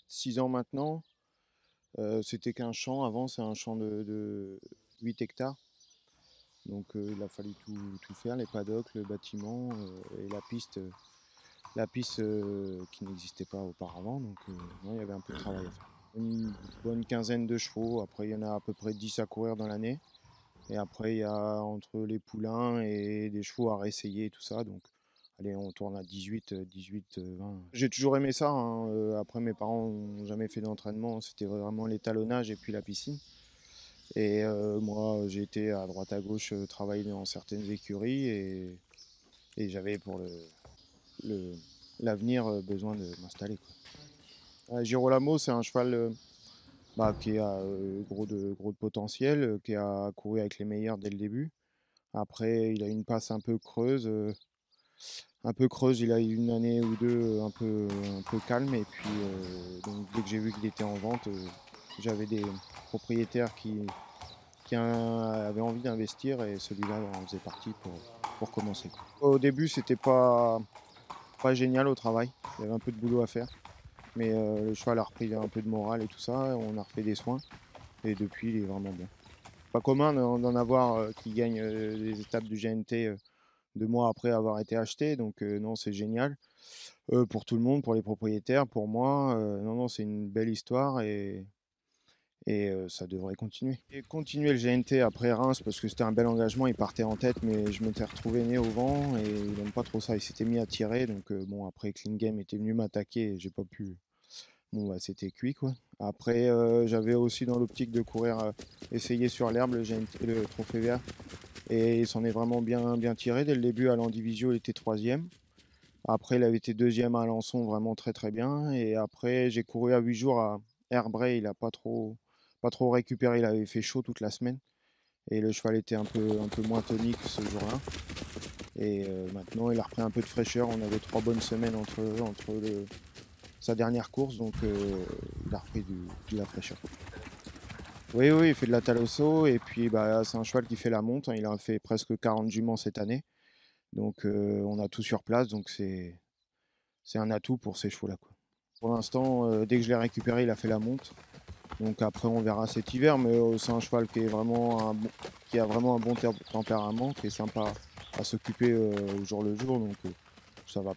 6 ans maintenant. C'était qu'un champ. Avant, c'est un champ de 8 hectares. Donc il a fallu tout faire, les paddocks, le bâtiment et la piste qui n'existait pas auparavant. Donc non, il y avait un peu de travail à faire. Une bonne quinzaine de chevaux. Après, il y en a à peu près 10 à courir dans l'année. Et après, il y a entre les poulains et des chevaux à réessayer et tout ça. Donc, allez, on tourne à 18, 20. J'ai toujours aimé ça, hein. Après, mes parents n'ont jamais fait d'entraînement. C'était vraiment l'étalonnage et puis la piscine. Et moi, j'ai été à droite à gauche travailler dans certaines écuries et j'avais pour le- l'avenir besoin de m'installer, quoi. Girolamo, c'est un cheval qui a gros de potentiel, qui a couru avec les meilleurs dès le début. Après, il a une passe un peu creuse. Il a eu une année ou deux un peu calme. Et puis, donc, dès que j'ai vu qu'il était en vente, j'avais des propriétaires avaient envie d'investir et celui-là en faisait partie pour commencer, quoi. Au début, c'était pas génial au travail. Il y avait un peu de boulot à faire. Mais le cheval a repris un peu de morale et tout ça. On a refait des soins. Et depuis, il est vraiment bien. Pas commun d'en avoir qui gagnent des étapes du GNT 2 mois après avoir été acheté. Donc non, c'est génial. Pour tout le monde, pour les propriétaires, pour moi, non, non, c'est une belle histoire et ça devrait continuer. Et continuer le GNT après Reims parce que c'était un bel engagement, il partait en tête, mais je m'étais retrouvé né au vent et il n'aime pas trop ça. Il s'était mis à tirer, donc bon, après Clean Game était venu m'attaquer et j'ai pas pu. Bon, bah, c'était cuit, quoi. Après, j'avais aussi dans l'optique de courir, essayer sur l'herbe le GNT, le Trophée Vert. Et il s'en est vraiment bien tiré. Dès le début, à l'Andivisio, il était troisième. Après, il avait été deuxième à Alençon, vraiment très bien. Et après, j'ai couru à 8 jours à Herbray. Il a pas trop récupéré. Il avait fait chaud toute la semaine. Et le cheval était un peu moins tonique ce jour-là. Et maintenant, il a repris un peu de fraîcheur. On avait 3 bonnes semaines sa dernière course. Donc, il a repris de la fraîcheur. Oui, oui, il fait de la Talosso. Et puis, bah, c'est un cheval qui fait la monte, hein. Il a fait presque 40 juments cette année. Donc on a tout sur place, donc c'est un atout pour ces chevaux-là, quoi. Pour l'instant, dès que je l'ai récupéré, il a fait la monte. Donc après, on verra cet hiver, mais c'est un cheval qui a vraiment un bon tempérament, qui est sympa à s'occuper au jour le jour. Donc ça va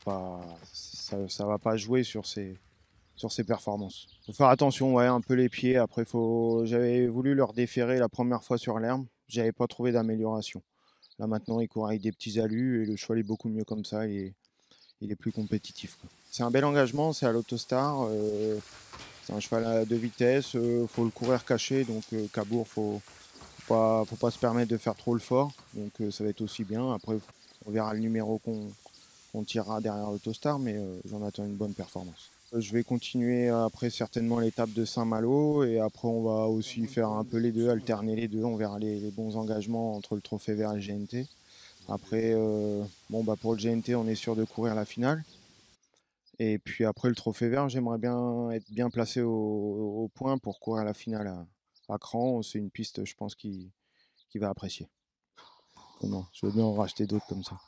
pas jouer sur ses performances. Faut faire attention, ouais, un peu les pieds. Après, j'avais voulu leur déférer la première fois sur l'herbe. J'avais pas trouvé d'amélioration. Là maintenant, il court avec des petits alus et le cheval est beaucoup mieux comme ça. Il est plus compétitif, quoi. C'est un bel engagement, c'est à l'Autostar. C'est un cheval à 2 vitesses. Faut le courir caché, donc Cabourg, faut pas se permettre de faire trop le fort. Donc ça va être aussi bien. Après, on verra le numéro qu'on tirera derrière l'Autostar, mais j'en attends une bonne performance. Je vais continuer après certainement l'étape de Saint-Malo et après on va aussi faire un peu les deux, alterner les deux. On verra les bons engagements entre le Trophée Vert et le GNT. Après, bon, bah pour le GNT, on est sûr de courir la finale. Et puis après le Trophée Vert, j'aimerais bien être bien placé au point pour courir la finale à Cran. C'est une piste, je pense, qu'il va apprécier. Non, je veux bien en racheter d'autres comme ça.